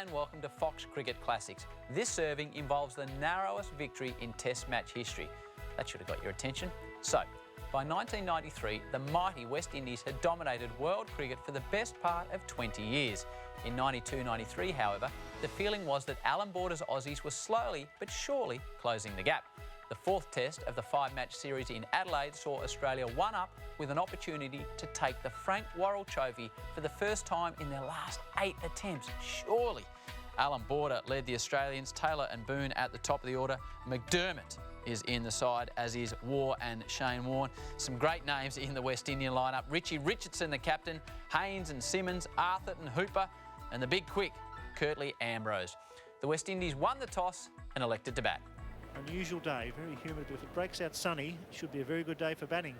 and welcome to Fox Cricket Classics. This serving involves the narrowest victory in Test match history. That should have got your attention. So, by 1993, the mighty West Indies had dominated world cricket for the best part of 20 years. In 92-93, however, the feeling was that Alan Border's Aussies were slowly but surely closing the gap. The fourth test of the five-match series in Adelaide saw Australia one up with an opportunity to take the Frank Worrell Trophy for the first time in their last 8 attempts. Surely. Alan Border led the Australians, Taylor and Boone at the top of the order. McDermott is in the side, as is Waugh and Shane Warne. Some great names in the West Indian lineup. Richie Richardson, the captain, Haynes and Simmons, Arthur and Hooper, and the big quick, Curtly Ambrose. The West Indies won the toss and elected to bat. Unusual day, very humid. If it breaks out sunny, it should be a very good day for batting.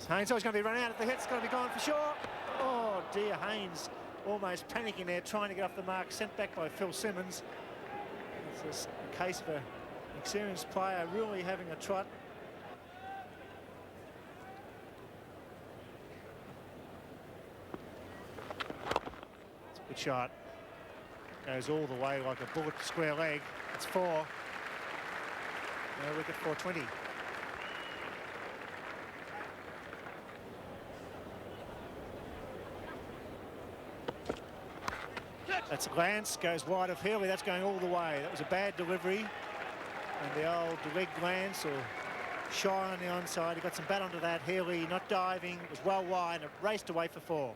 Haynes always going to be run out at the hit. It's going to be gone for sure. Oh dear, Haynes almost panicking there, trying to get off the mark, sent back by Phil Simmons. It's a case of an experienced player really having a trot. It's a good shot. Goes all the way like a bullet to square leg. It's 4. No wicket, 420. That's a glance, goes wide of Healy. That's going all the way. That was a bad delivery. And the old leg glance or shy on the onside. He got some bat onto that. Healy not diving. It was well wide. It raced away for 4.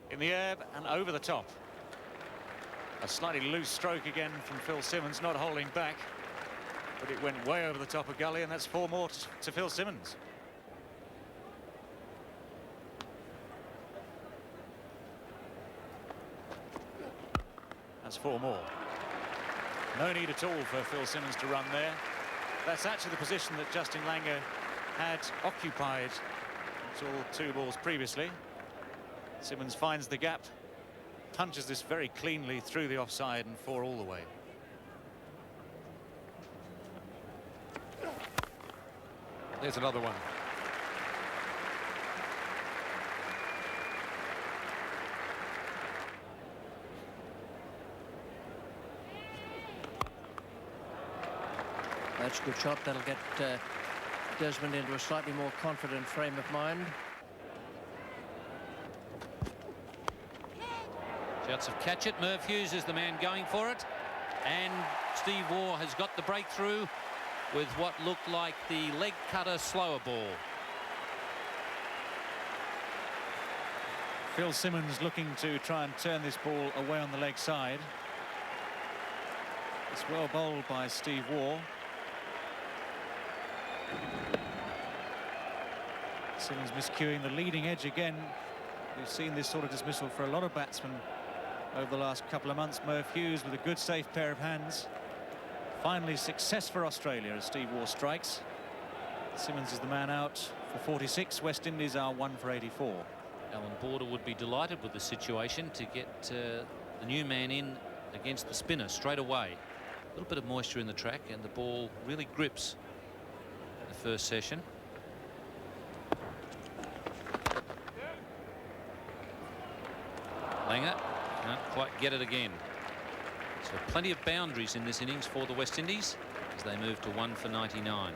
In the air and over the top. A slightly loose stroke again from Phil Simmons, not holding back, but it went way over the top of Gully, and that's 4 more to Phil Simmons. That's 4 more. No need at all for Phil Simmons to run there. That's actually the position that Justin Langer had occupied until 2 balls previously. Simmons finds the gap, punches this very cleanly through the offside, and 4 all the way. There's another one. That's a good shot. That'll get Desmond into a slightly more confident frame of mind. Shouts of catch it. Merv Hughes is the man going for it. And Steve Waugh has got the breakthrough with what looked like the leg cutter slower ball. Phil Simmons looking to try and turn this ball away on the leg side. It's well bowled by Steve Waugh. Simmons miscuing the leading edge again. We've seen this sort of dismissal for a lot of batsmen over the last couple of months. Merv Hughes with a good safe pair of hands. Finally success for Australia as Steve Waugh strikes. Simmons is the man out for 46. West Indies are 1 for 84. Alan Border would be delighted with the situation to get the new man in against the spinner straight away. A little bit of moisture in the track and the ball really grips in the first session. Langer can't quite get it again. So plenty of boundaries in this innings for the West Indies as they move to 1 for 99.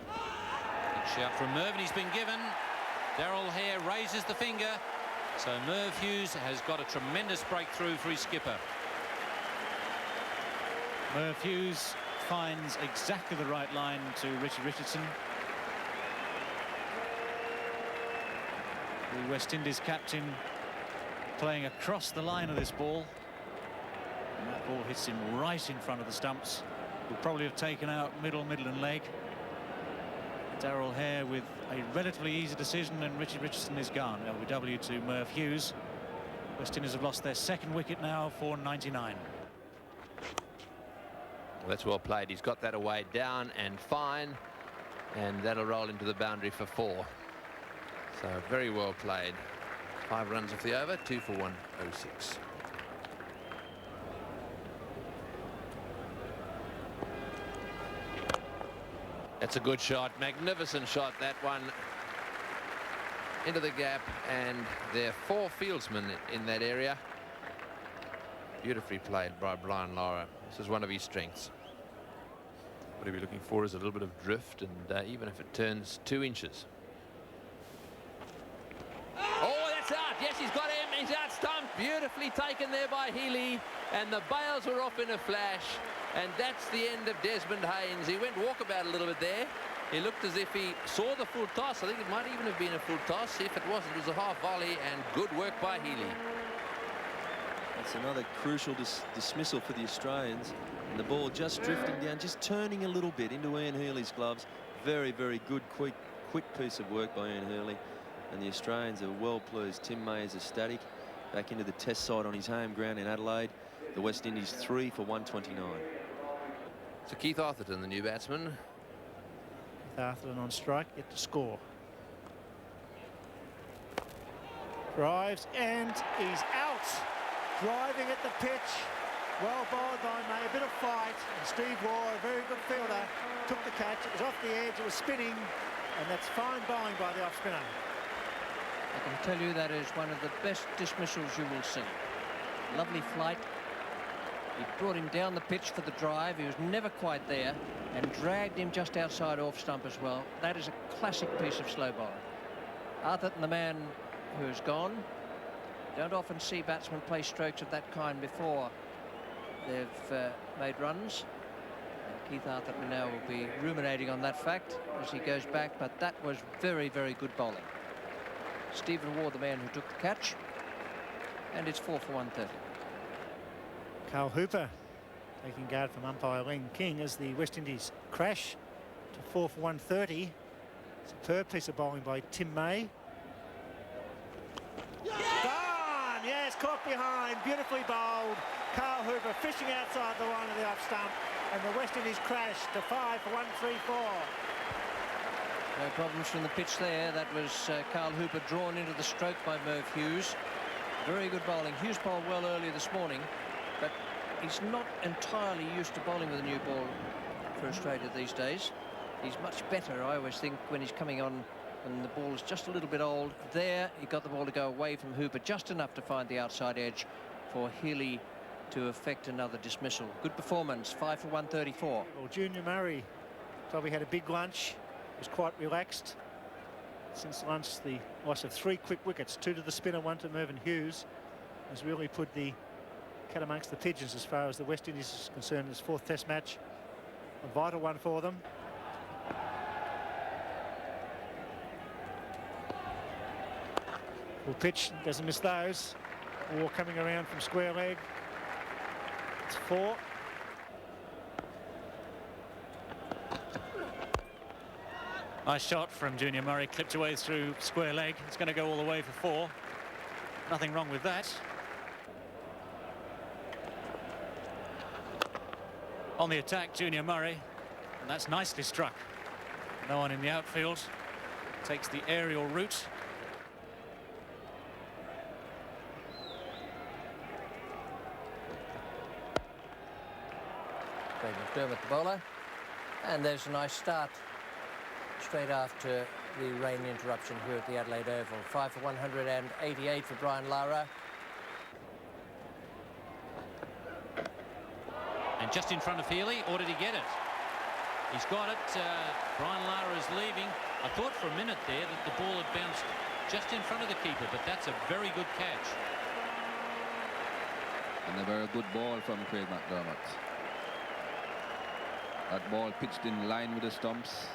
Good shout from Merv, and he's been given. Daryl Hare raises the finger. So Merv Hughes has got a tremendous breakthrough for his skipper. Merv Hughes finds exactly the right line to Richie Richardson. The West Indies captain playing across the line of this ball. And that ball hits him right in front of the stumps. Will probably have taken out middle and leg. Daryl Hare with a relatively easy decision, and Richie Richardson is gone. LBW to Merv Hughes. West Indies have lost their 2nd wicket now for 99. Well, that's well played. He's got that away down and fine, and that'll roll into the boundary for 4. So very well played. 5 runs off the over, 2 for 106. That's a good shot. Magnificent shot, that one. Into the gap, and there are 4 fieldsmen in that area. Beautifully played by Brian Lara. This is one of his strengths. What he'll be looking for is a little bit of drift, and even if it turns 2 inches. Oh, that's out. Yes, he's got him. He's out stumped. Beautifully taken there by Healy, and the bails were off in a flash. And that's the end of Desmond Haynes. He went walkabout a little bit there. He looked as if he saw the full toss. I think it might even have been a full toss. If it wasn't, it was a half volley, and good work by Healy. That's another crucial dismissal for the Australians. And the ball just drifting down, just turning a little bit into Ian Healy's gloves. Very, very good, quick piece of work by Ian Healy. And the Australians are well pleased. Tim May is ecstatic. Back into the test side on his home ground in Adelaide. The West Indies 3 for 129. So Keith Arthurton, the new batsman. Arthurton on strike, yet to score. Drives, and he's out. Driving at the pitch. Well bowled by May. A bit of fight. And Steve Waugh, a very good fielder, took the catch. It was off the edge. It was spinning. And that's fine bowling by the off-spinner. I can tell you that is one of the best dismissals you will see. Lovely flight. He brought him down the pitch for the drive. He was never quite there, and dragged him just outside off stump as well. That is a classic piece of slow bowling. Arthurton, the man who has gone. Don't often see batsmen play strokes of that kind before they've made runs. And Keith Arthurton now will be ruminating on that fact as he goes back, but that was very, very good bowling. Stephen Waugh, the man who took the catch, and it's 4 for 130. Carl Hooper taking guard from umpire Len King as the West Indies crash to 4 for 130. Superb piece of bowling by Tim May. Gone! Yes, caught behind, beautifully bowled. Carl Hooper fishing outside the line of the off stump, and the West Indies crash to 5 for 134. No problems from the pitch there. That was Carl Hooper drawn into the stroke by Merv Hughes. Very good bowling. Hughes bowled well earlier this morning, but he's not entirely used to bowling with a new ball for Australia these days. He's much better, I always think, when he's coming on and the ball is just a little bit old. There, he got the ball to go away from Hooper just enough to find the outside edge for Healy to effect another dismissal. Good performance, 5 for 134. Well, Junior Murray probably had a big lunch. Was quite relaxed. Since lunch, the loss of 3 quick wickets, 2 to the spinner, 1 to Mervyn Hughes, has really put the cat amongst the pigeons as far as the West Indies is concerned. This 4th Test match, a vital one for them. Full pitch, doesn't miss those. Waugh coming around from square leg. It's 4. Nice shot from Junior Murray, clipped away through square leg. It's going to go all the way for 4. Nothing wrong with that. On the attack, Junior Murray, and that's nicely struck. No one in the outfield. Takes the aerial route. Craig McDermott, the bowler, and there's a nice start straight after the rain interruption here at the Adelaide Oval. 5 for 188 for Brian Lara. And just in front of Healy, or did he get it? He's got it. Brian Lara is leaving. I thought for a minute there that the ball had bounced just in front of the keeper, but that's a very good catch. And a very good ball from Craig McDermott. That ball pitched in line with the stumps,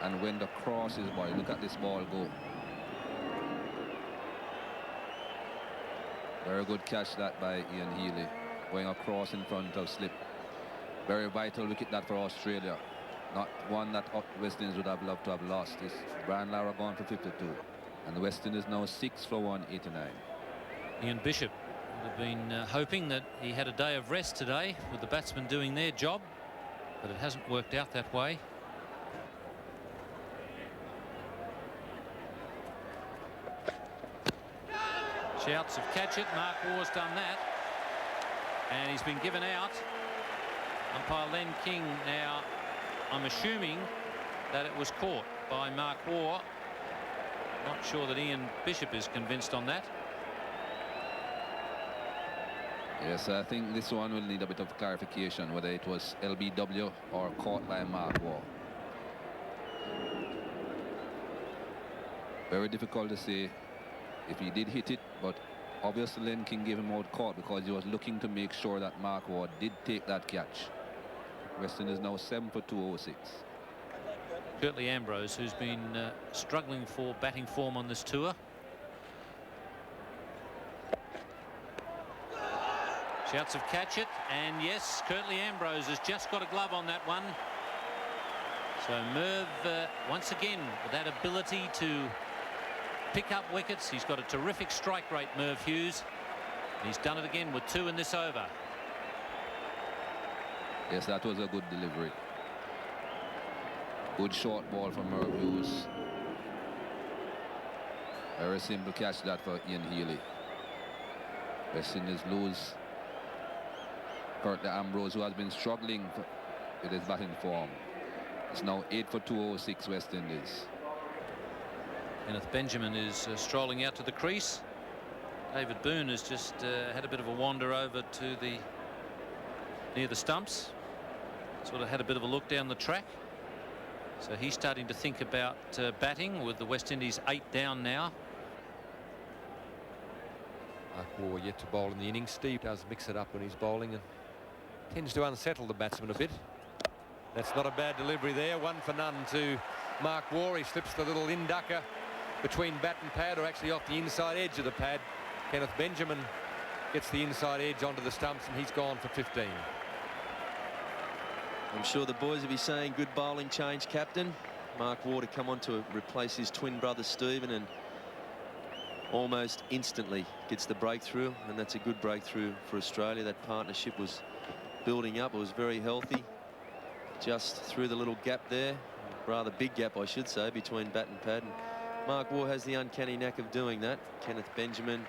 and when the cross is by, look at this ball go. Very good catch that by Ian Healy, going across in front of slip. Very vital wicket that for Australia. Not one that West Indies would have loved to have lost. Is Brian Lara gone for 52, and the West Indies now 6 for 189. Ian Bishop would have been hoping that he had a day of rest today with the batsmen doing their job, but it hasn't worked out that way. Shouts of catch it. Mark Waugh's done that, and he's been given out. Umpire Len King now, I'm assuming, that it was caught by Mark Waugh. Not sure that Ian Bishop is convinced on that. Yes, I think this one will need a bit of clarification, whether it was LBW or caught by Mark Waugh. Very difficult to say if he did hit it, but obviously Len King gave him out caught because he was looking to make sure that Mark Waugh did take that catch. West Indies now 7 for 206. Curtly Ambrose, who's been struggling for batting form on this tour. Shouts of catch it, and yes, Curtly Ambrose has just got a glove on that one. So Merv, once again, with that ability to pick up wickets. He's got a terrific strike rate, Merv Hughes. He's done it again with 2 in this over. Yes, that was a good delivery. Good short ball from Merv Hughes. Very simple catch that for Ian Healy. West Indies lose Curtly Ambrose, who has been struggling with his batting form. It's now 8 for 206 West Indies. Kenneth Benjamin is strolling out to the crease. David Boone has just had a bit of a wander over to near the stumps. Sort of had a bit of a look down the track. So he's starting to think about batting with the West Indies 8 down now. Mark Waugh yet to bowl in the innings. Steve does mix it up when he's bowling and tends to unsettle the batsman a bit. That's not a bad delivery there. 1 for none to Mark Waugh. He slips the little inducker between bat and pad, or actually off the inside edge of the pad. Kenneth Benjamin gets the inside edge onto the stumps, and he's gone for 15. I'm sure the boys will be saying good bowling change, captain. Mark Waugh to come on to replace his twin brother Stephen, and almost instantly gets the breakthrough, and that's a good breakthrough for Australia. That partnership was building up. It was very healthy. Just through the little gap there, rather big gap I should say, between bat and pad. And Mark Waugh has the uncanny knack of doing that. Kenneth Benjamin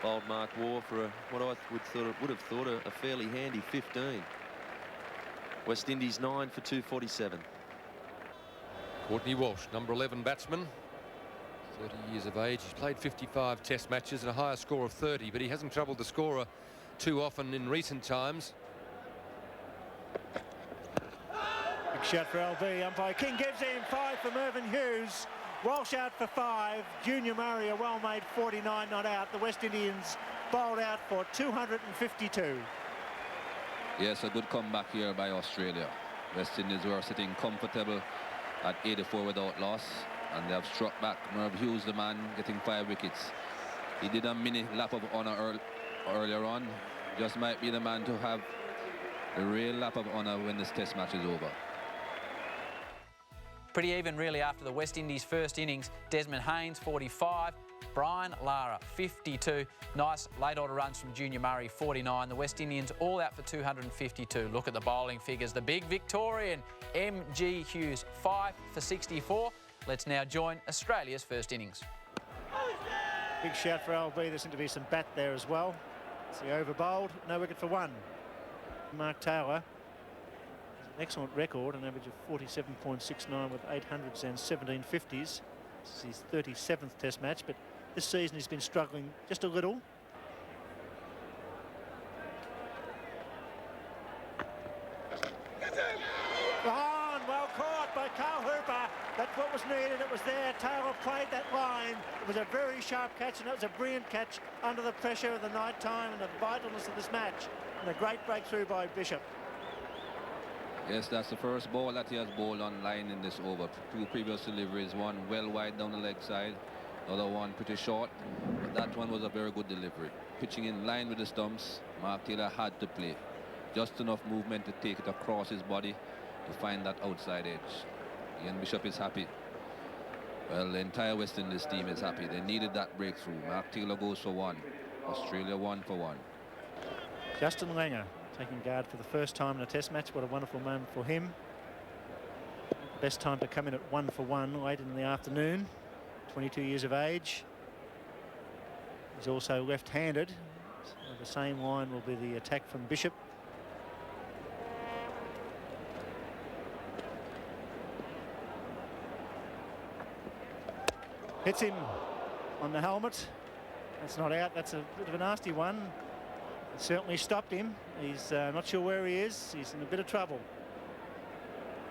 bowled Mark Waugh for what I would have thought a fairly handy 15. West Indies 9 for 247. Courtney Walsh, number 11 batsman, 30 years of age. He's played 55 test matches and a higher score of 30, but he hasn't troubled the scorer too often in recent times. Big shot for LB. Umpire King gives him 5 for Mervyn Hughes. Walsh out for 5. Junior Murray a well-made 49 not out. The West Indians bowled out for 252. Yes, a good comeback here by Australia. West Indies were sitting comfortable at 84 without loss, and they have struck back. Merv Hughes, the man, getting 5 wickets. He did a mini lap of honour earlier on. Just might be the man to have a real lap of honour when this test match is over. Pretty even really after the West Indies first innings. Desmond Haynes 45, Brian Lara 52. Nice late order runs from Junior Murray 49. The West Indians all out for 252. Look at the bowling figures. The big Victorian MG Hughes 5 for 64. Let's now join Australia's first innings. Big shout for LB. There seemed to be some bat there as well. It's the over bowled. No wicket for 1. Mark Taylor has an excellent record, an average of 47.69 with 800s and 1750s. This is his 37th test match, but this season he's been struggling just a little. On, well caught by Carl Hooper. That's what was needed. It was there. Taylor played that line. It was a very sharp catch, and it was a brilliant catch under the pressure of the night time and the vitalness of this match. And a great breakthrough by Bishop. Yes, that's the first ball that he has bowled on line in this over. 2 previous deliveries, one well wide down the leg side, the other one pretty short, but that one was a very good delivery. Pitching in line with the stumps, Mark Taylor had to play. Just enough movement to take it across his body to find that outside edge. Ian Bishop is happy. Well, the entire West Indies team is happy. They needed that breakthrough. Mark Taylor goes for 1. Australia 1 for 1. Justin Langer taking guard for the first time in a test match. What a wonderful moment for him. Best time to come in at 1 for 1 late in the afternoon. 22 years of age. He's also left-handed. So the same line will be the attack from Bishop. Hits him on the helmet. That's not out. That's a bit of a nasty one. It certainly stopped him. He's not sure where he is. He's in a bit of trouble.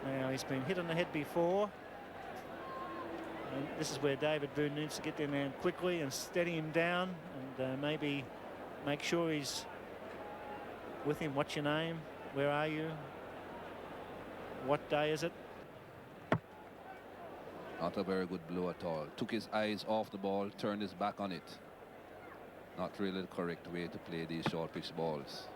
Now, he's been hit on the head before. And this is where David Boone needs to get there man quickly and steady him down and maybe make sure he's with him. What's your name? Where are you? What day is it? Not a very good blow at all. Took his eyes off the ball, turned his back on it. Not really the correct way to play these short pitch balls.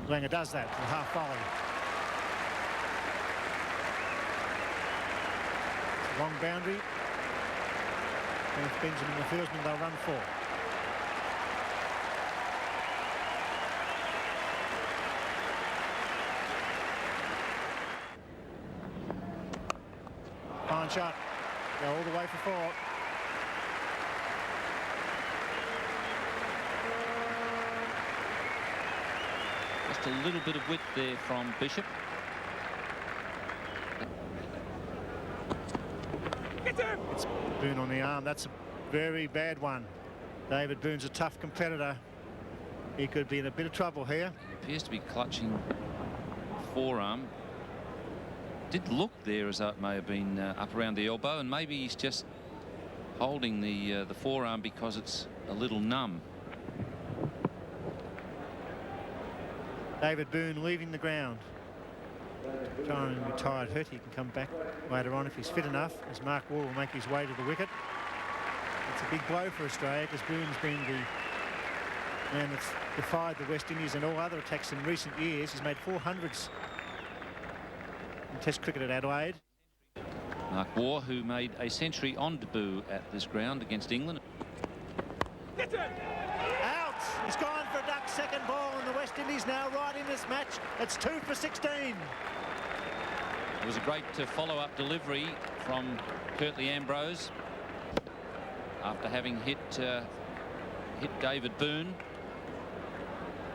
Langer does that with half volley. It's a long boundary. And if Benjamin the fieldsman, they'll run 4. Fine shot. Go all the way for 4. Just a little bit of width there from Bishop. It's Boone on the arm. That's a very bad one. David Boone's a tough competitor. He could be in a bit of trouble here. He appears to be clutching forearm. Did look there as though it may have been up around the elbow, and maybe he's just holding the forearm because it's a little numb. David Boone leaving the ground. Trying to retired hurt. He can come back later on if he's fit enough, as Mark Waugh will make his way to the wicket. It's a big blow for Australia because Boone's been the man that's defied the West Indies and all other attacks in recent years. He's made 400s in Test cricket at Adelaide. Mark Waugh, who made a century on debut at this ground against England. Out! He's gone for a duck. Second ball, and the West Indies now right in this match. It's 2 for 16. It was a great follow-up delivery from Curtly Ambrose after having hit David Boone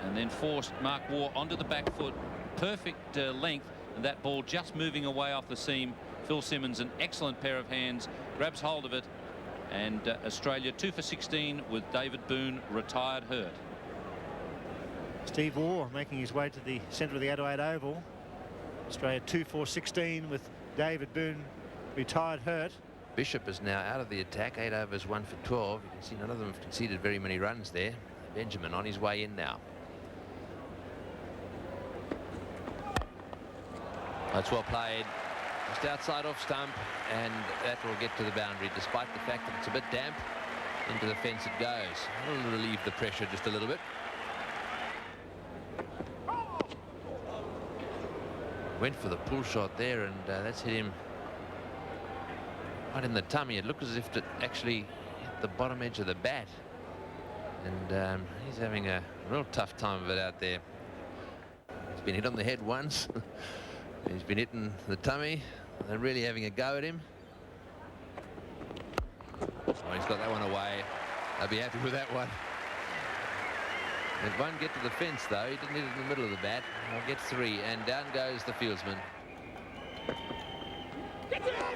and then forced Mark Waugh onto the back foot. Perfect length, and that ball just moving away off the seam. Phil Simmons, an excellent pair of hands, grabs hold of it, and Australia 2 for 16 with David Boone retired hurt. Steve Waugh making his way to the centre of the Adelaide Oval. Australia 2 for 16 with David Boone retired hurt. Bishop is now out of the attack. 8 overs, 1 for 12. You can see none of them have conceded very many runs there. Benjamin on his way in now. That's well played. Just outside off stump, and that will get to the boundary despite the fact that it's a bit damp. Into the fence it goes. That'll relieve the pressure just a little bit. Went for the pull shot there, and that's hit him right in the tummy. It looked as if it actually hit the bottom edge of the bat, and he's having a real tough time of it out there. He's been hit on the head once. He's been hitting the tummy. They're really having a go at him. Oh, he's got that one away. I'll be happy with that one. It won't get to the fence, though. He didn't hit it in the middle of the bat. I'll get 3, and down goes the fieldsman.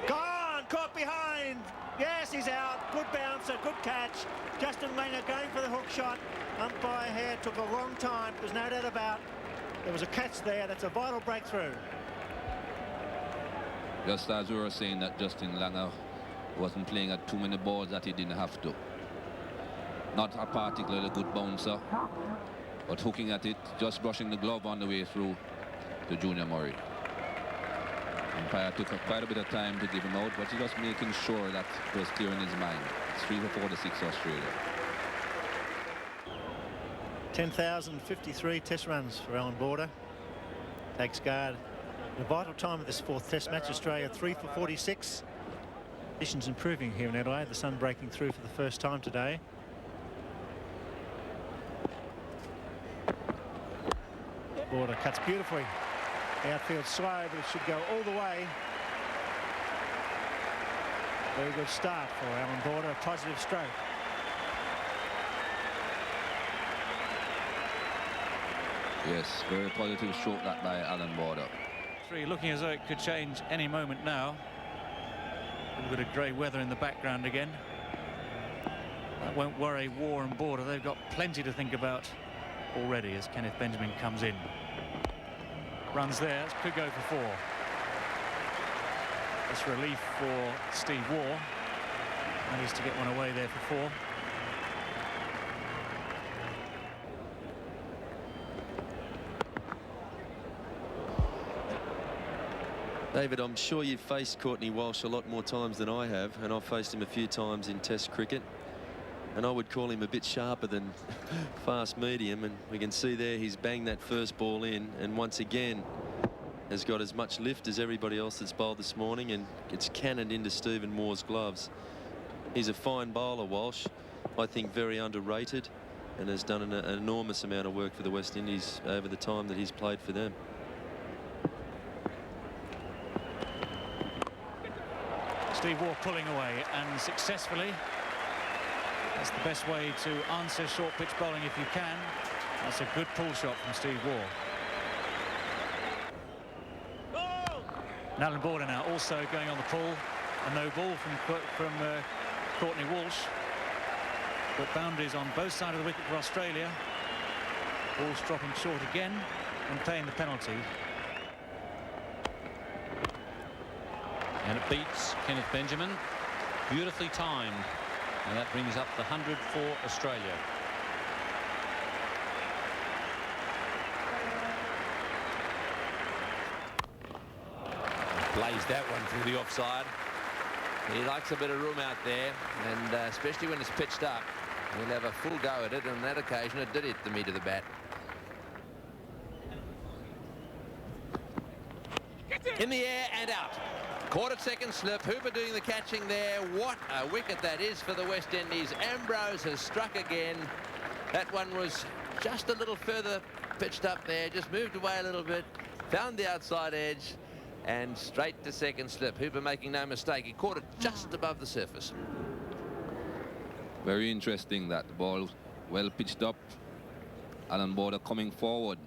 Gone! Caught behind! Yes, he's out. Good bouncer, good catch. Justin Langer going for the hook shot. Umpire Hare took a long time. There's no doubt about there was a catch there. That's a vital breakthrough. Just as we were saying that Justin Langer wasn't playing at too many balls that he didn't have to. Not a particularly good bouncer, but hooking at it, just brushing the glove on the way through to Junior Murray. Umpire took quite a bit of time to give him out, but he was making sure that it was clear in his mind. It's 3 for 46 Australia. 10,053 test runs for Alan Border. Takes guard. The vital time of this 4th test match, Australia 3 for 46. Conditions improving here in Adelaide. The sun breaking through for the first time today. Border cuts beautifully. The outfield slow, but it should go all the way. Very good start for Alan Border, a positive stroke. Yes, very positive stroke that by Alan Border. commentary looking as though it could change any moment now. A little bit of grey weather in the background again. That won't worry War and Border. They've got plenty to think about already as Kenneth Benjamin comes in. Runs there, could go for 4. It's relief for Steve Waugh. Managed to get one away there for 4. David, I'm sure you've faced Courtney Walsh a lot more times than I have, and I've faced him a few times in Test cricket. And I would call him a bit sharper than fast medium, and we can see there he's banged that first ball in, and once again has got as much lift as everybody else that's bowled this morning, and it's cannoned into Stephen Moore's gloves. He's a fine bowler, Walsh. I think very underrated, and has done an enormous amount of work for the West Indies over the time that he's played for them. Steve Waugh pulling away, and successfully. That's the best way to answer short pitch bowling if you can. That's a good pull shot from Steve Waugh. Alan Border now also going on the pull. A no ball from Courtney Walsh. But boundaries on both sides of the wicket for Australia. Walsh dropping short again and paying the penalty. And it beats Kenneth Benjamin. Beautifully timed. And that brings up the 100 for Australia. Blazed that one through the offside. He likes a bit of room out there, and especially when it's pitched up, he'll have a full go at it. On that occasion, it did hit the meat of the bat. In the air and out. Caught at second slip. Hooper doing the catching there. What a wicket that is for the West Indies. Ambrose has struck again. That one was just a little further pitched up there. Just moved away a little bit. Found the outside edge. And straight to second slip. Hooper making no mistake. He caught it just above the surface. Very interesting that the ball well pitched up. Alan Border coming forward.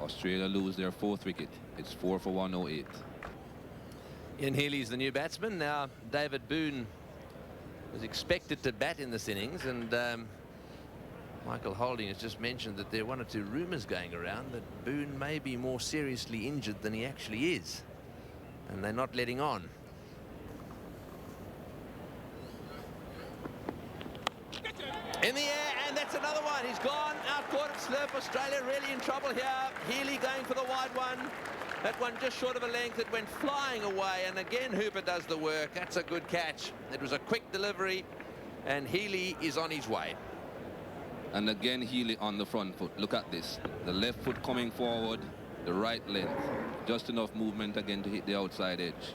Australia lose their 4th wicket. It's 4 for 108. Ian Healy's the new batsman. Now David Boone was expected to bat in this innings, and Michael Holding has just mentioned that there are 1 or 2 rumours going around that Boone may be more seriously injured than he actually is, and they're not letting on. In the air, and that's another one. He's gone out, caught at slip. Australia really in trouble here. Healy going for the wide one. That one just short of a length. It went flying away, and again Hooper does the work. That's a good catch. It was a quick delivery, and Healy is on his way. And again Healy on the front foot. Look at this. The left foot coming forward, the right length. Just enough movement again to hit the outside edge.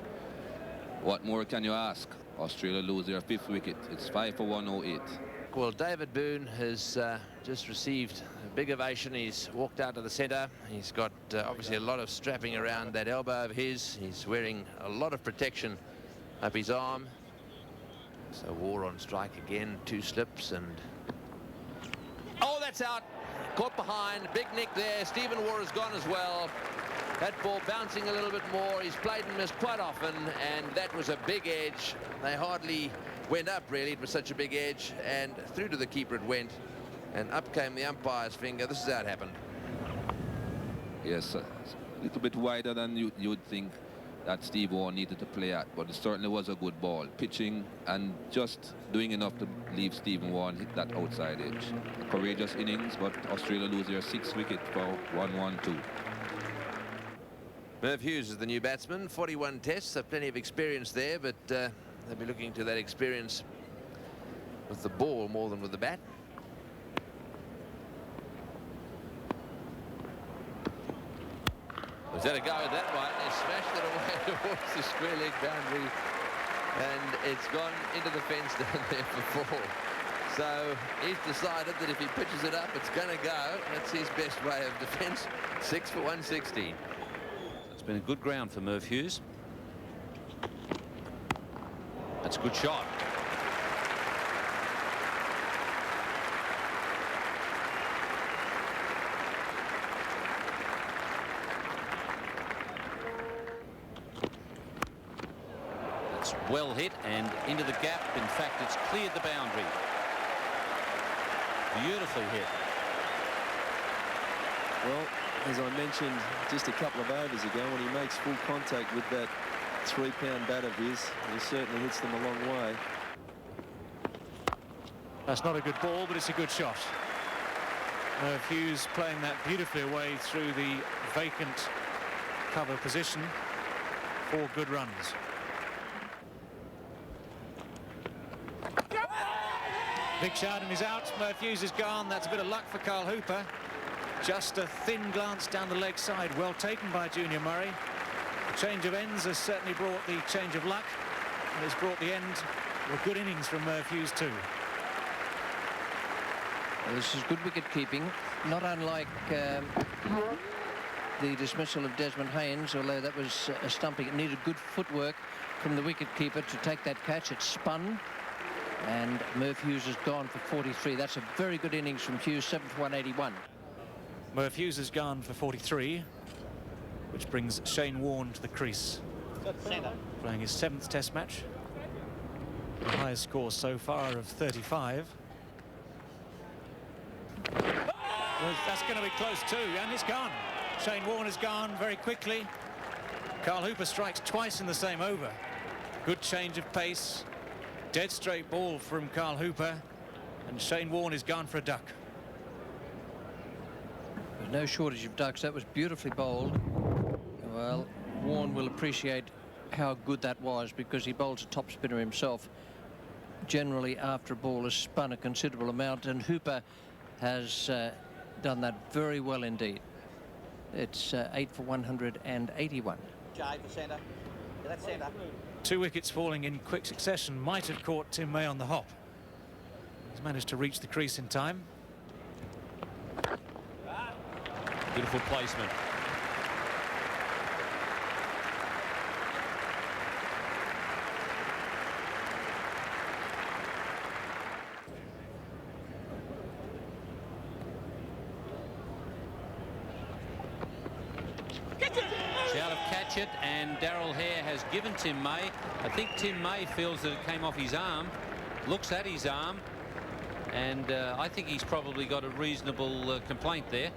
What more can you ask? Australia lose their 5th wicket. It's 5 for 108. Well, David Boone has just received a big ovation. He's walked out to the centre. He's got obviously a lot of strapping around that elbow of his. He's wearing a lot of protection up his arm. So Waugh on strike again, 2 slips, and oh, that's out. Caught behind. Big nick there. Stephen Waugh has gone as well. That ball bouncing a little bit more. He's played and missed quite often, and that was a big edge. They hardly went up, really. It was such a big edge, and through to the keeper it went, and up came the umpire's finger. This is how it happened. Yes, a little bit wider than you'd think that Steve Waugh needed to play at, but it certainly was a good ball. Pitching and just doing enough to leave Stephen Waugh and hit that outside edge. A courageous innings, but Australia lose their 6th wicket for 1-1-2. Merv Hughes is the new batsman. 41 tests, so plenty of experience there, but they'll be looking to that experience with the ball more than with the bat. Was that a go at that one? They smashed it away towards the square leg boundary, and it's gone into the fence down there for 4. So he's decided that if he pitches it up, it's going to go. That's his best way of defence. 6 for 116. It's been a good ground for Merv Hughes. That's a good shot. Well hit and into the gap. In fact, it's cleared the boundary. Beautifully hit. Well, as I mentioned just a couple of overs ago, when he makes full contact with that 3-pound bat of his, he certainly hits them a long way. That's not a good ball, but it's a good shot. Merv Hughes playing that beautifully away through the vacant cover position. 4 good runs. Big shot and he's out. Merv Hughes is gone. That's a bit of luck for Carl Hooper. Just a thin glance down the leg side. Well taken by Junior Murray. The change of ends has certainly brought the change of luck, and it's brought the end with good innings from Merv Hughes too. Well, this is good wicket keeping, not unlike the dismissal of Desmond Haynes, although that was a stumping. It needed good footwork from the wicket keeper to take that catch. It spun, and Merv Hughes has gone for 43. That's a very good innings from Hughes, 7 for 181. Merv Hughes has gone for 43, which brings Shane Warne to the crease. Playing his 7th Test match. The highest score so far of 35. Well, that's going to be close too, and it's gone. Shane Warne has gone very quickly. Carl Hooper strikes twice in the same over. Good change of pace. Dead straight ball from Carl Hooper, and Shane Warne is gone for a duck. There's no shortage of ducks. That was beautifully bowled. Well, Warne will appreciate how good that was, because he bowls a top spinner himself. Generally, after a ball has spun a considerable amount, and Hooper has done that very well indeed. It's 8 for 181. Jay for centre. That's centre. 2 wickets falling in quick succession might have caught Tim May on the hop. He's managed to reach the crease in time. Beautiful placement. Shout of catch it, and Daryl Hare has given Tim May. I think Tim May feels that it came off his arm, looks at his arm, and I think he's probably got a reasonable complaint there.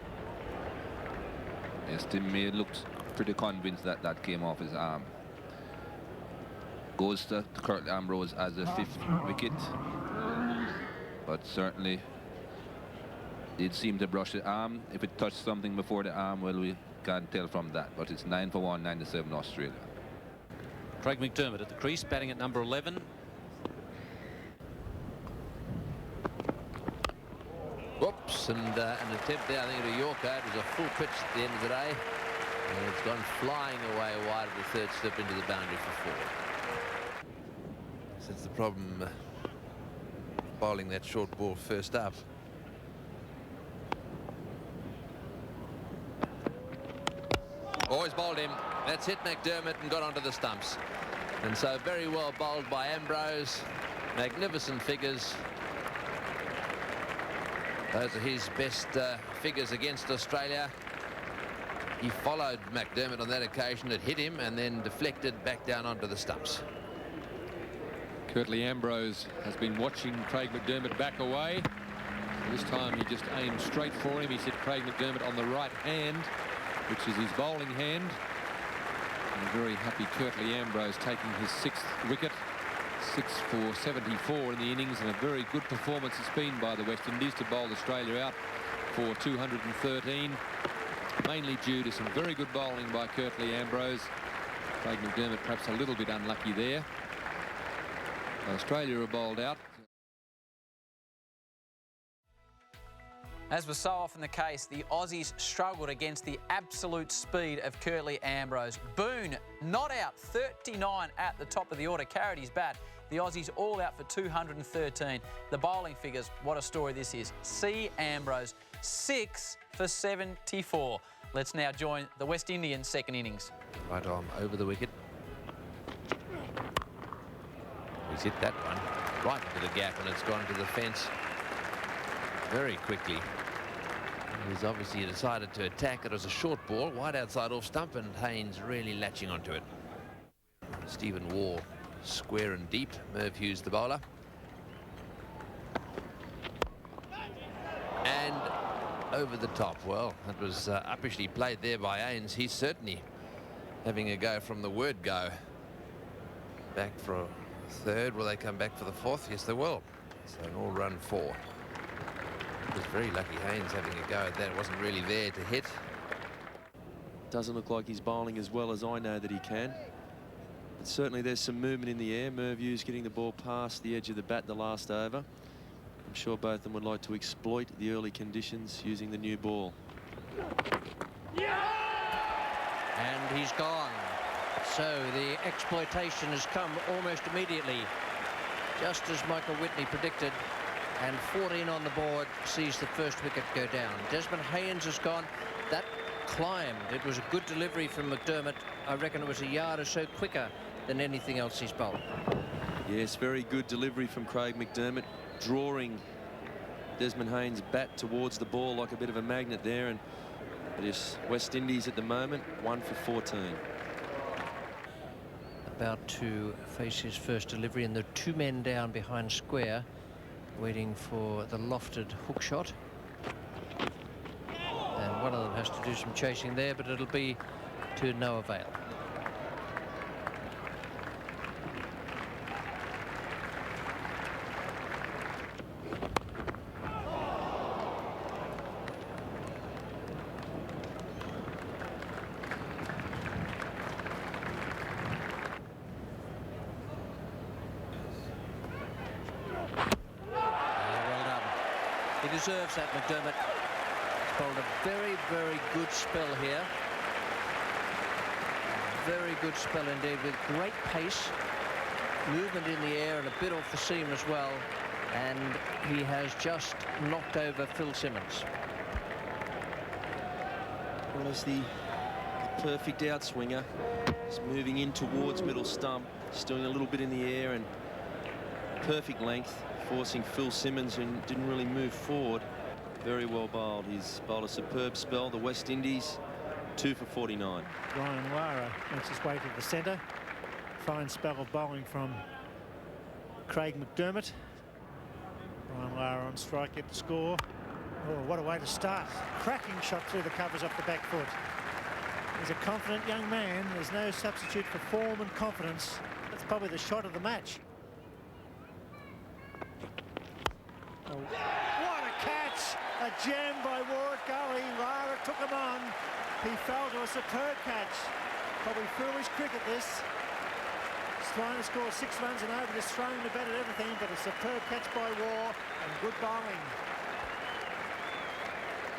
Yes, Tim May looked pretty convinced that that came off his arm. Goes to Curtly Ambrose as the 5th wicket, but certainly did seem to brush the arm. If it touched something before the arm, well, we can't tell from that, but it's 9 for 197 Australia. Craig McDermott at the crease, batting at number 11. Whoops, and an attempt there, I think, at a Yorker. It was a full pitch at the end of the day, and it's gone flying away wide of the 3rd slip into the boundary for 4. That's the problem, bowling that short ball first up. Always bowled him. That's hit McDermott and got onto the stumps. And so very well bowled by Ambrose. Magnificent figures. Those are his best figures against Australia. He followed McDermott on that occasion. It hit him and then deflected back down onto the stumps. Curtly Ambrose has been watching Craig McDermott back away. This time he just aimed straight for him. He said Craig McDermott on the right hand, which is his bowling hand. And very happy Curtly Ambrose taking his 6th wicket. 6 for 74 in the innings, and a very good performance it's been by the West Indies to bowl Australia out for 213, mainly due to some very good bowling by Curtly Ambrose. Craig McDermott perhaps a little bit unlucky there. Australia are bowled out. As was so often the case, the Aussies struggled against the absolute speed of Curtly Ambrose. Boone not out, 39 at the top of the order, carried his bat. The Aussies all out for 213. The bowling figures, what a story this is. C. Ambrose, 6 for 74. Let's now join the West Indian 2nd innings. Right arm over the wicket. He's hit that one right into the gap, and it's gone to the fence very quickly. He's obviously decided to attack. It was a short ball, wide outside off stump, and Haynes really latching onto it. Stephen Waugh square and deep. Merv Hughes, the bowler. And over the top. Well, that was uppishly played there by Haynes. He's certainly having a go from the word go. Back for a third. Will they come back for the fourth? Yes, they will. So an all-run 4. It was very lucky Haynes having a go at that. It wasn't really there to hit. Doesn't look like he's bowling as well as I know that he can. But certainly there's some movement in the air. Merv Hughes getting the ball past the edge of the bat the last over. I'm sure both of them would like to exploit the early conditions using the new ball. And he's gone. So the exploitation has come almost immediately, just as Michael Whitney predicted. And 14 on the board sees the first wicket go down. Desmond Haynes has gone. That climbed. It was a good delivery from McDermott. I reckon it was a yard or so quicker than anything else he's bowled. Yes, very good delivery from Craig McDermott, drawing Desmond Haynes' bat towards the ball like a bit of a magnet there. And it is West Indies at the moment, 1 for 14. About to face his first delivery, and there are 2 men down behind square waiting for the lofted hook shot. And one of them has to do some chasing there, but it'll be to no avail. Deserves that, McDermott. He's bowled a very, very good spell here. Very good spell indeed, with great pace, movement in the air and a bit off the seam as well. And he has just knocked over Phil Simmons. Well, as the perfect outswinger, he's moving in towards middle stump, just doing a little bit in the air and perfect length, forcing Phil Simmons, who didn't really move forward. Very well bowled. He's bowled a superb spell. The West Indies 2 for 49. Ryan Lara makes his way to the centre. Fine spell of bowling from Craig McDermott. Ryan Lara on strike at the score. Oh, what a way to start. Cracking shot through the covers off the back foot. He's a confident young man. There's no substitute for form and confidence. That's probably the shot of the match. Oh, what a catch! A gem by Ward Gully. Lara took him on. He fell to a superb catch. Probably foolish cricket this. He's trying to score 6 runs and over, just throwing the bat at everything, but a superb catch by Waugh and good bowling.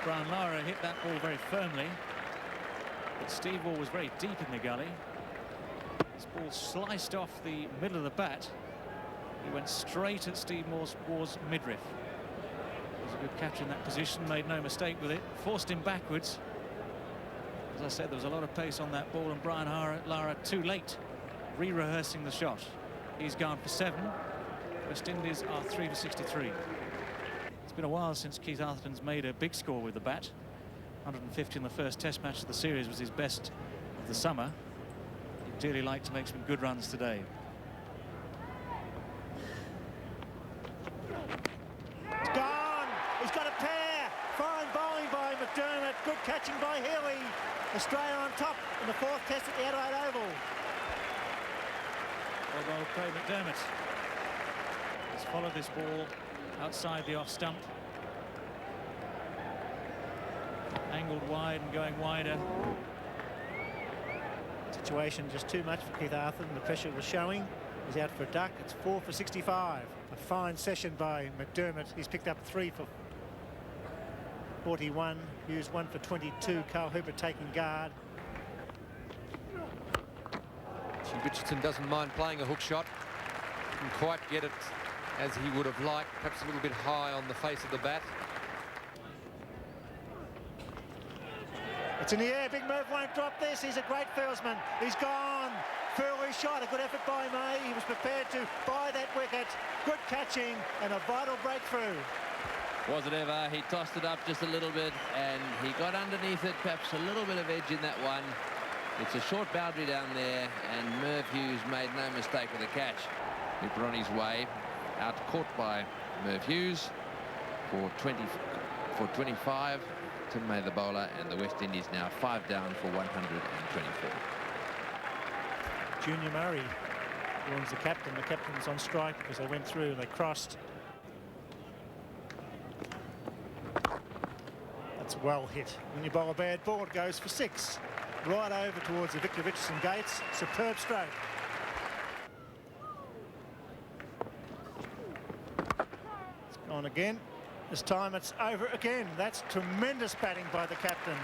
Brian Lara hit that ball very firmly, but Steve Waugh was very deep in the gully. This ball sliced off the middle of the bat. He went straight at Steve Waugh's midriff. It was a good catch in that position, made no mistake with it, forced him backwards. As I said, there was a lot of pace on that ball, and Brian Lara too late, re-rehearsing the shot. He's gone for 7. West Indies are 3 for 63. It's been a while since Keith Atherton's made a big score with the bat. 150 in the first test match of the series was his best of the summer. He'd dearly like to make some good runs today. It's gone! He's got a pair! Fine bowling by McDermott. Good catching by Healy. Australia on top in the 4th test at the Adelaide Oval. Well bowled Craig McDermott. He's followed this ball outside the off stump. Angled wide and going wider. Situation just too much for Keith Atherton. The pressure was showing. He's out for a duck. It's 4 for 65. A fine session by McDermott. He's picked up 3 for 41. Used 1 for 22. Carl Hooper taking guard. Richardson doesn't mind playing a hook shot. Didn't quite get it as he would have liked, perhaps a little bit high on the face of the bat. It's in the air. Big Merv won't drop this. He's a great fieldsman. He's gone. Furley shot. A good effort by May. He was prepared to buy that wicket. Good catching and a vital breakthrough. Was it ever? He tossed it up just a little bit and he got underneath it. Perhaps a little bit of edge in that one. It's a short boundary down there, and Merv Hughes made no mistake with the catch. Nipper on his way, out caught by Merv Hughes for 25. Tim May the bowler, and the West Indies now 5 down for 124. Junior Murray warns the captain. The captain's on strike because they went through and they crossed. That's well hit. When you bowl a bad ball, it goes for 6. Right over towards the Victor Richardson gates. Superb stroke. It's gone again. This time it's over again. That's tremendous batting by the captain.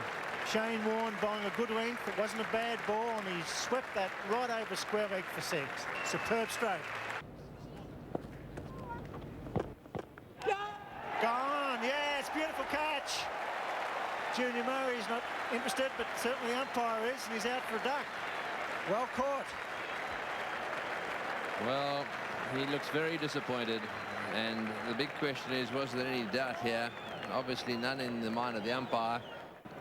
Shane Warne bowling a good length. It wasn't a bad ball, and he swept that right over square leg for 6. Superb stroke. Gone. Yeah, it's a beautiful catch. Junior Murray's not interested, but certainly the umpire is, and he's out for a duck. Well caught. Well, he looks very disappointed, and the big question is, was there any doubt here? Obviously none in the mind of the umpire.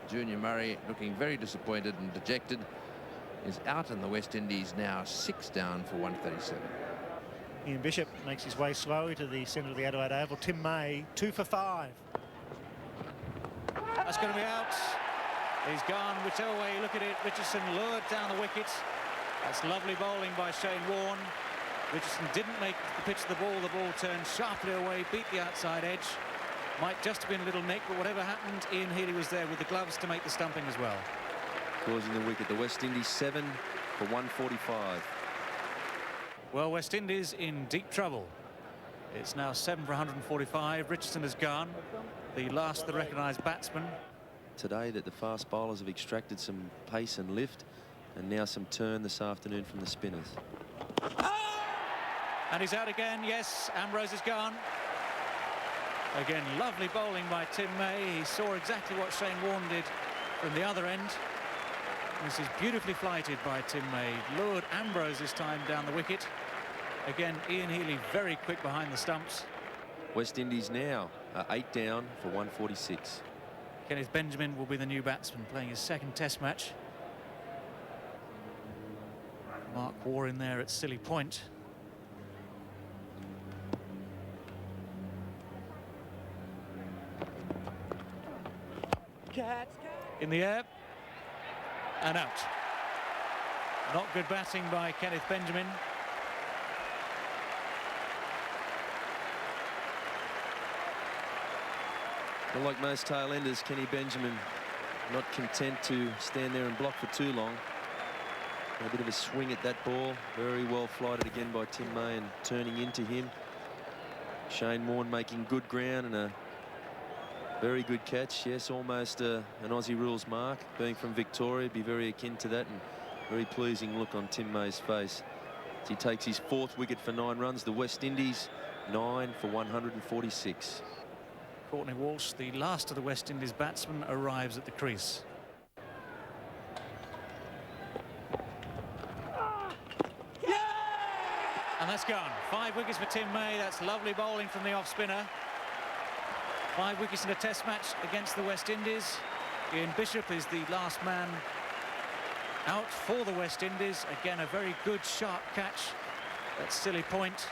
Junior Murray, looking very disappointed and dejected, is out, in the West Indies now 6 down for 137. Ian Bishop makes his way slowly to the centre of the Adelaide Oval. Tim May 2 for 5. That's going to be out. He's gone whichever way you look at it. Richardson lured down the wicket. That's lovely bowling by Shane Warne. Richardson didn't make the pitch of the ball. The ball turned sharply away, beat the outside edge. Might just have been a little nick, but whatever happened, Ian Healy was there with the gloves to make the stumping as well. Causing the wicket. The West Indies 7 for 145. Well, West Indies in deep trouble. It's now 7 for 145. Richardson has gone, the last of the recognised batsmen. Today that the fast bowlers have extracted some pace and lift, and now some turn this afternoon from the spinners. And he's out again. Yes, Ambrose is gone. Again, lovely bowling by Tim May. He saw exactly what Shane Warne did from the other end. This is beautifully flighted by Tim May. Lured Ambrose this time down the wicket. Again, Ian Healy very quick behind the stumps. West Indies now 8 down for 146. Kenneth Benjamin will be the new batsman, playing his second test match. Mark Waugh in there at Silly Point. In the air and out. Not good batting by Kenneth Benjamin. Well, like most tail enders, Kenny Benjamin not content to stand there and block for too long. A bit of a swing at that ball, very well flighted again by Tim May and turning into him. Shane Warne making good ground and a very good catch. Yes, almost an Aussie rules mark. Being from Victoria, be very akin to that, and very pleasing look on Tim May's face as he takes his 4th wicket for 9 runs. The West Indies 9 for 146. Courtney Walsh, the last of the West Indies batsmen, arrives at the crease. And that's gone. 5 wickets for Tim May. That's lovely bowling from the off-spinner. 5 wickets in a test match against the West Indies. Ian Bishop is the last man out for the West Indies. Again, a very good, sharp catch at Silly Point.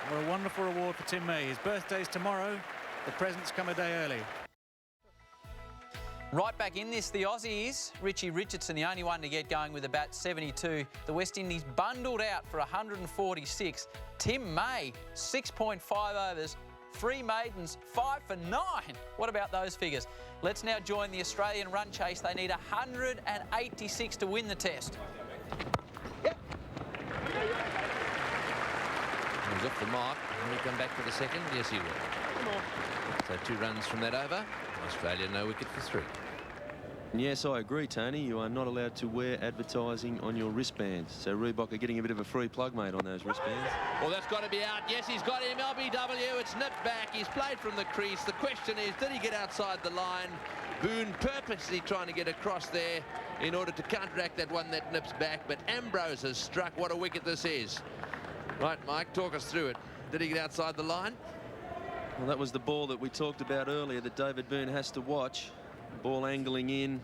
What a wonderful reward for Tim May. His birthday's tomorrow. The presents come a day early. Right back in this, the Aussies. Richie Richardson, the only one to get going with a bat, 72. The West Indies bundled out for 146. Tim May, 6.5 overs, 3 maidens, 5 for 9. What about those figures? Let's now join the Australian run chase. They need 186 to win the test. He's off the mark. Will he come back for the second? Yes, he will. So 2 runs from that over. Australia no wicket for 3. Yes, I agree, Tony. You are not allowed to wear advertising on your wristbands. So Reebok are getting a bit of a free plug, mate, on those wristbands. Well, that's got to be out. Yes, he's got him. LBW, it's nipped back. He's played from the crease. The question is, did he get outside the line? Boone purposely trying to get across there in order to counteract that one that nips back. But Ambrose has struck. What a wicket this is. Right, Mike, talk us through it. Did he get outside the line? Well, that was the ball that we talked about earlier that David Boone has to watch. Ball angling in.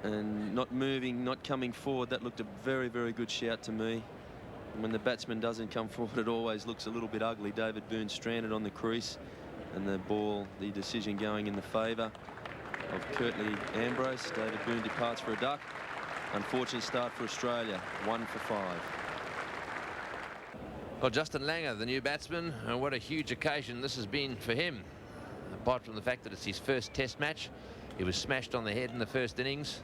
and not moving, not coming forward. That looked a very, very good shout to me. And when the batsman doesn't come forward, it always looks a little bit ugly. David Boone stranded on the crease, and the ball, the decision going in the favour of Curtly Ambrose. David Boone departs for a duck. Unfortunate start for Australia, 1 for 5. Well, Justin Langer, the new batsman, and what a huge occasion this has been for him. Apart from the fact that it's his first test match, he was smashed on the head in the first innings.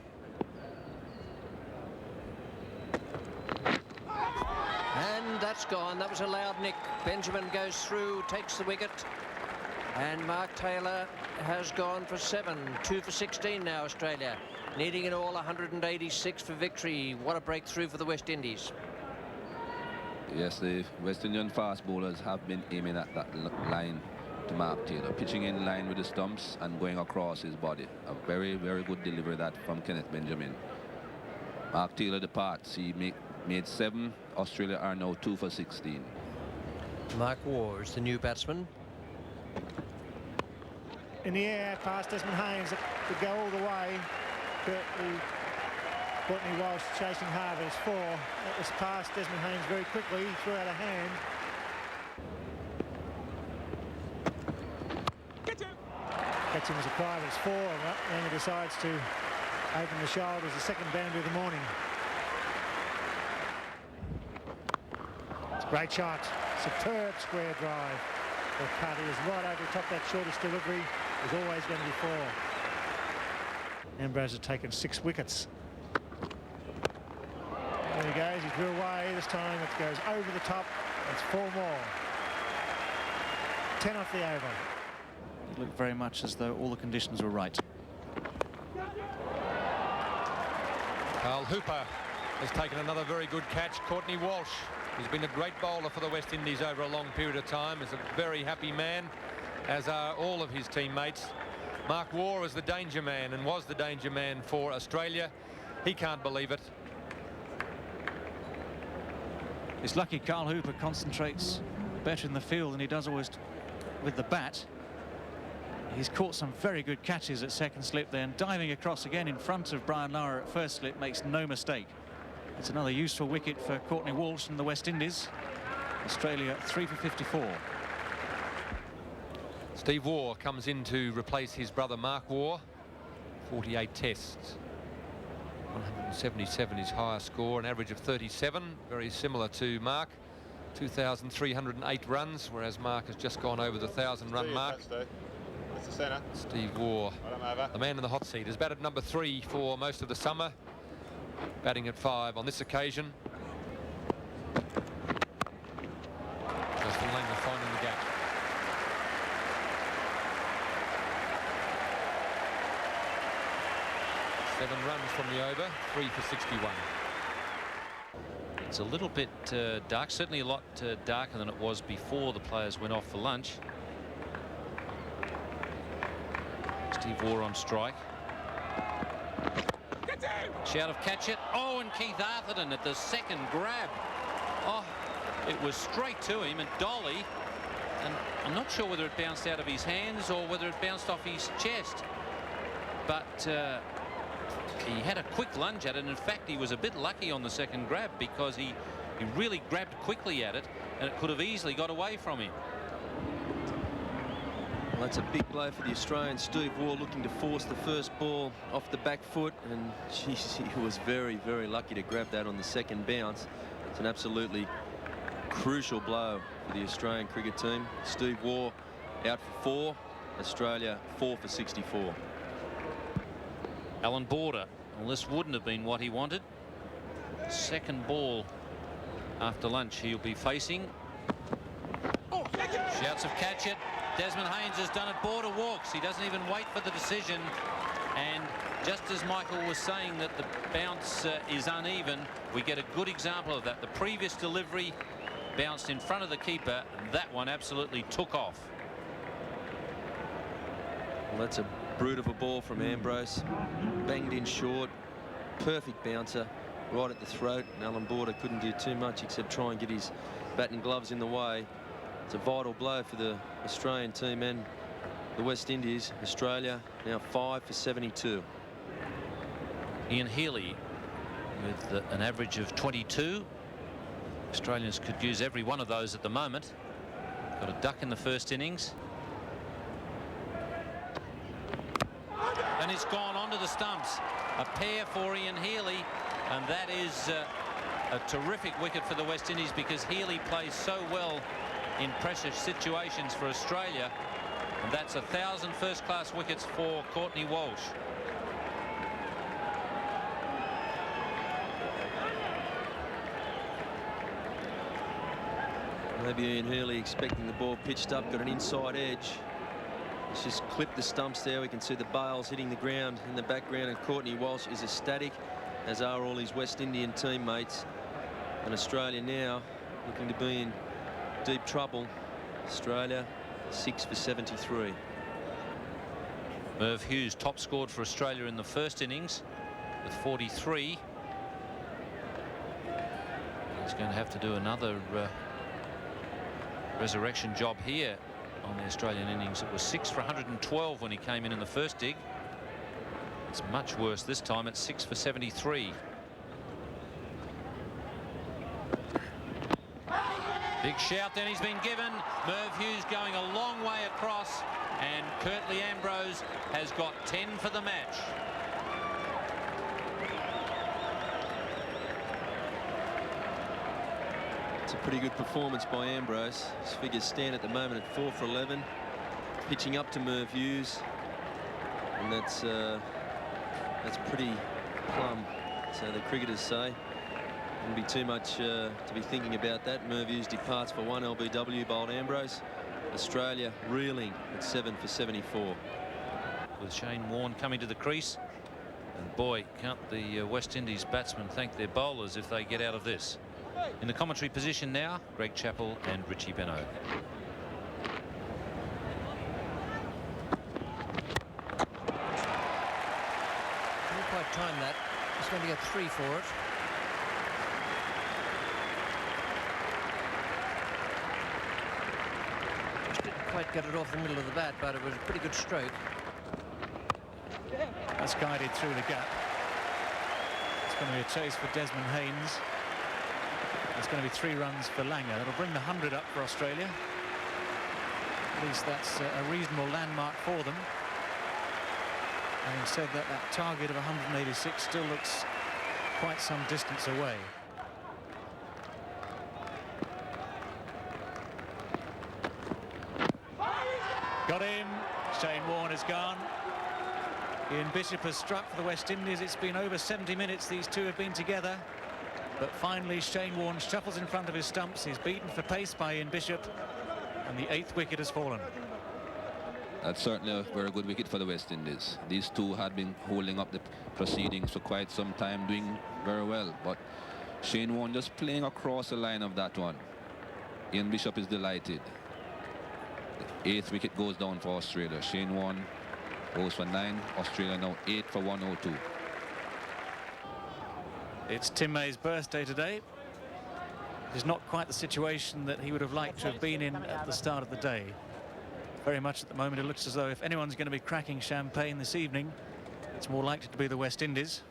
And that's gone. That was a loud nick. Benjamin goes through, takes the wicket. And Mark Taylor has gone for 7. 2 for 16 now, Australia. Needing in all 186 for victory. What a breakthrough for the West Indies. Yes, the West Indian fast bowlers have been aiming at that line to Mark Taylor, pitching in line with the stumps and going across his body. A very, very good delivery that from Kenneth Benjamin. Mark Taylor departs. He made 7. Australia are now 2 for 16. Mark Waugh is the new batsman. In the air past Desmond Haynes, it could go all the way. Courtney Walsh chasing hard, but it's 4. That was past Desmond Haynes very quickly. He threw out a hand. Catching was a cry, but it's 4. Langer decides to open the shoulders, the second boundary of the morning. It's a great shot. Superb square drive. The cut is right over the top. That shortest delivery is always going to be 4. Ambrose has taken 6 wickets. There he goes. He drew away. This time it goes over the top. It's 4 more. 10 off the over. It looked very much as though all the conditions were right. Carl Hooper has taken another very good catch. Courtney Walsh, who's been a great bowler for the West Indies over a long period of time, is a very happy man, as are all of his teammates. Mark Waugh is the danger man and was the danger man for Australia. He can't believe it. It's lucky Carl Hooper concentrates better in the field than he does always with the bat. He's caught some very good catches at second slip then, diving across again in front of Brian Lara at first slip, makes no mistake. It's another useful wicket for Courtney Walsh and the West Indies. Australia 3 for 54. Steve Waugh comes in to replace his brother Mark Waugh. 48 tests. 177 his highest score, an average of 37, very similar to Mark. 2,308 runs, whereas Mark has just gone over the 1,000-run mark. Steve Waugh, the man in the hot seat, has batted number 3 for most of the summer, batting at 5 on this occasion. Justin Langer finding the gap. Seven runs from the over, 3 for 61. It's a little bit dark, certainly a lot darker than it was before the players went off for lunch. Steve Waugh on strike. Shout of catch it. Oh, and Keith Arthurton at the second grab. Oh, it was straight to him and dolly. And I'm not sure whether it bounced out of his hands or whether it bounced off his chest. But he had a quick lunge at it, and in fact he was a bit lucky on the second grab because he really grabbed quickly at it and it could have easily got away from him. Well, that's a big blow for the Australians. Steve Waugh looking to force the first ball off the back foot, and geez, he was very, very lucky to grab that on the second bounce. It's an absolutely crucial blow for the Australian cricket team. Steve Waugh out for 4, Australia 4 for 64. Alan Border. Well, this wouldn't have been what he wanted. Second ball after lunch he'll be facing. Shouts of catch it. Desmond Haynes has done it. Border walks. He doesn't even wait for the decision. And just as Michael was saying that the bounce is uneven, we get a good example of that. The previous delivery bounced in front of the keeper. That one absolutely took off. Well, that's a brute of a ball from Ambrose. Banged in short. Perfect bouncer right at the throat. And Alan Border couldn't do too much except try and get his bat and gloves in the way. It's a vital blow for the Australian team and the West Indies. Australia now 5 for 72. Ian Healy with an average of 22. Australians could use every one of those at the moment. Got a duck in the first innings. And it's gone onto the stumps. A pair for Ian Healy, and that is a terrific wicket for the West Indies, because Healy plays so well in pressure situations for Australia. And that's 1,000 first-class wickets for Courtney Walsh. Maybe Ian Healy expecting the ball pitched up, got an inside edge. Let's just clip the stumps there. We can see the bails hitting the ground in the background, and Courtney Walsh is ecstatic, as are all his West Indian teammates. And Australia now looking to be in deep trouble. Australia 6 for 73. Merv Hughes top scored for Australia in the first innings with 43. He's going to have to do another resurrection job here on the Australian innings. It was 6 for 112 when he came in the first dig. It's much worse this time at 6 for 73. Big shout then he's been given. Merv Hughes going a long way across, and Curtly Ambrose has got 10 for the match. It's a pretty good performance by Ambrose. His figures stand at the moment at 4 for 11. Pitching up to Merv Hughes, and that's pretty plumb, so the cricketers say. Wouldn't be too much to be thinking about that. Merv Hughes departs for 1 LBW, bowled Ambrose. Australia reeling at 7 for 74. With Shane Warne coming to the crease, and boy, can't the West Indies batsmen thank their bowlers if they get out of this. In the commentary position now, Greg Chappell and Richie Benaud. Didn't quite time that. He's going to get 3 for it. Just didn't quite get it off the middle of the bat, but it was a pretty good stroke. That's guided through the gap. It's going to be a chase for Desmond Haynes. It's going to be 3 runs for Langer. That'll bring the 100 up for Australia. At least that's a reasonable landmark for them. Having said that, that target of 186 still looks quite some distance away. Got him. Shane Warne is gone. Ian Bishop has struck for the West Indies. It's been over 70 minutes these two have been together. But finally, Shane Warne shuffles in front of his stumps. He's beaten for pace by Ian Bishop, and the 8th wicket has fallen. That's certainly a very good wicket for the West Indies. These two had been holding up the proceedings for quite some time, doing very well. But Shane Warne just playing across the line of that one. Ian Bishop is delighted. The 8th wicket goes down for Australia. Shane Warne goes for 9. Australia now 8 for 102. It's Tim May's birthday today. It is not quite the situation that he would have liked to have been in at the start of the day. Very much at the moment it looks as though if anyone's going to be cracking champagne this evening, it's more likely to be the West Indies.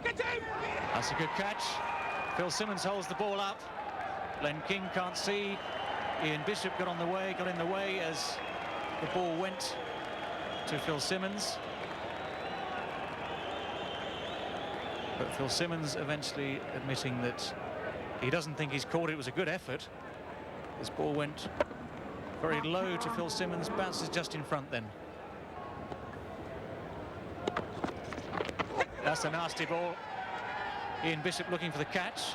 That's a good catch. Phil Simmons holds the ball up. Len King can't see. Ian Bishop got in the way as the ball went to Phil Simmons. But Phil Simmons eventually admitting that he doesn't think he's caught it. It was a good effort. This ball went very low to Phil Simmons, bounces just in front then. That's a nasty ball. Ian Bishop looking for the catch.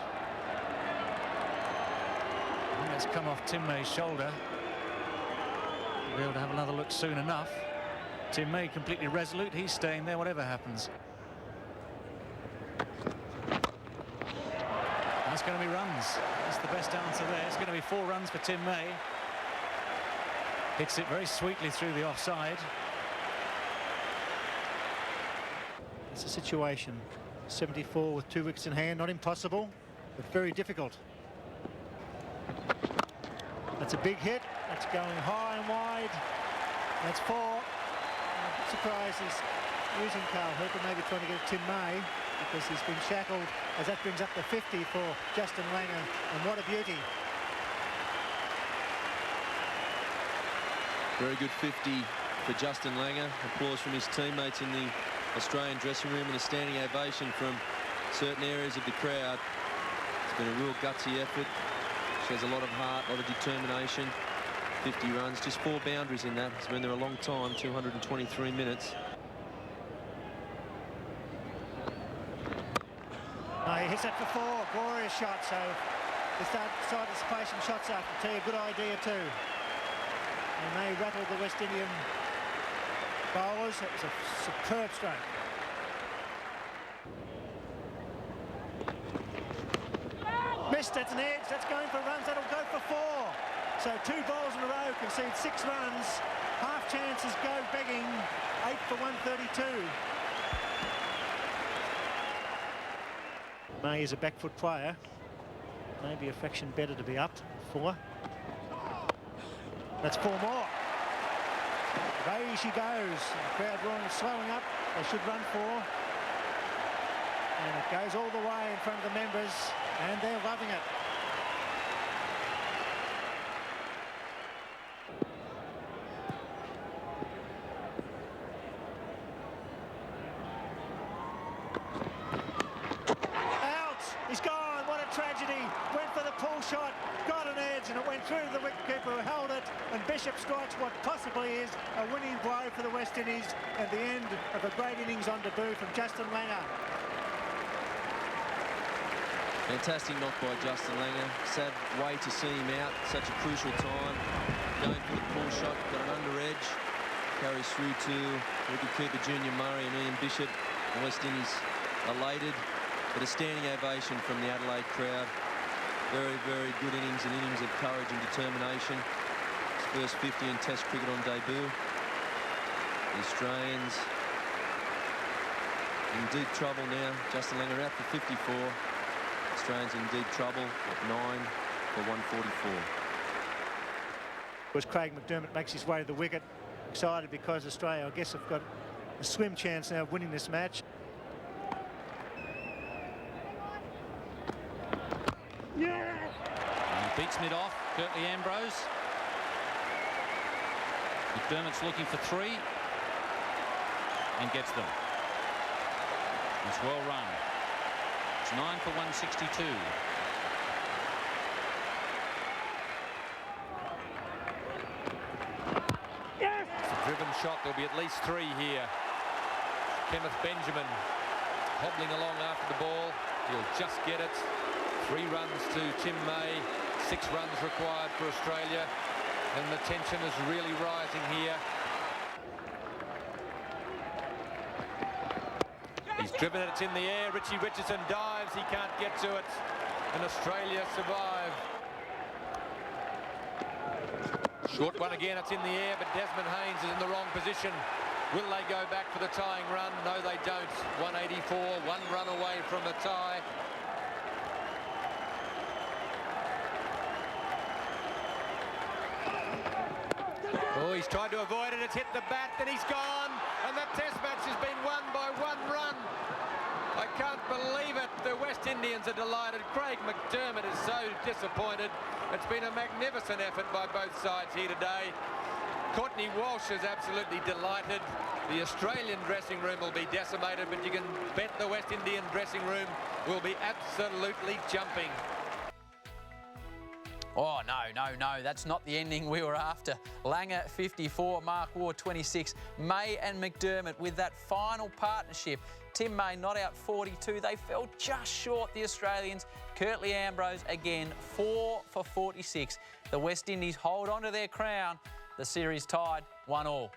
I think that's come off Tim May's shoulder. We'll be able to have another look soon enough. Tim May completely resolute. He's staying there whatever happens. That's going to be runs. That's the best answer there. It's going to be 4 runs for Tim May. Hits it very sweetly through the offside. It's a situation. 74 with 2 wickets in hand. Not impossible, but very difficult. That's a big hit. That's going high and wide. That's 4. surprised he's using Carl Hooper, maybe trying to get Tim May, because he's been shackled, as that brings up the 50 for Justin Langer, and what a beauty. Very good 50 for Justin Langer. Applause from his teammates in the Australian dressing room and a standing ovation from certain areas of the crowd. It's been a real gutsy effort. Shows a lot of heart, a lot of determination. 50 runs, just 4 boundaries in that. He's been there a long time, 223 minutes. He hits that for 4, glorious shot. So the side dissipation shots after tee, a good idea too. And they rattled the West Indian bowlers. It was a superb stroke. Missed, that's an edge, that's going for runs, that'll go for 4. So 2 balls in a row, concede 6 runs. Half chances go begging, 8 for 132. May is a back foot player. Maybe a fraction better to be up. 4. That's 4 more. Away she goes. The crowd roaring, swelling up. They should run 4. And it goes all the way in front of the members, and they're loving it. He's gone, what a tragedy. Went for the pull shot, got an edge, and it went through the wicketkeeper who held it, and Bishop strikes what possibly is a winning blow for the West Indies at the end of a great innings on debut from Justin Langer. Fantastic knock by Justin Langer. Sad way to see him out, such a crucial time. Going for the pull shot, got an under edge, carries through to wicketkeeper Junior Murray and Ian Bishop. The West Indies elated. But a standing ovation from the Adelaide crowd. Very, very good innings, an innings of courage and determination. His first 50 in Test cricket on debut. The Australians in deep trouble now. Justin Langer out for 54. Australians in deep trouble at 9 for 144. As Craig McDermott makes his way to the wicket, excited because Australia, I guess, have got a swim chance now of winning this match. And he beats mid-off, Curtly Ambrose. McDermott's looking for 3 and gets them. It's well run. It's 9 for 162. Yes! It's a driven shot. There'll be at least 3 here. Kenneth Benjamin hobbling along after the ball. He'll just get it. 3 runs to Tim May, 6 runs required for Australia, and the tension is really rising here. He's driven it, it's in the air. Richie Richardson dives, he can't get to it, and Australia survive. Short one again, it's in the air, but Desmond Haynes is in the wrong position. Will they go back for the tying run? No, they don't. 184, 1 run away from a tie. Oh, he's tried to avoid it, it's hit the bat, and he's gone, and that Test match has been won by 1 run. I can't believe it. The West Indians are delighted. Craig McDermott is so disappointed. It's been a magnificent effort by both sides here today. Courtney Walsh is absolutely delighted. The Australian dressing room will be decimated, but you can bet the West Indian dressing room will be absolutely jumping. Oh, no, that's not the ending we were after. Langer 54, Mark Waugh 26, May and McDermott with that final partnership. Tim May not out 42. They fell just short, the Australians. Curtly Ambrose again, 4 for 46. The West Indies hold on to their crown. The series tied 1-1.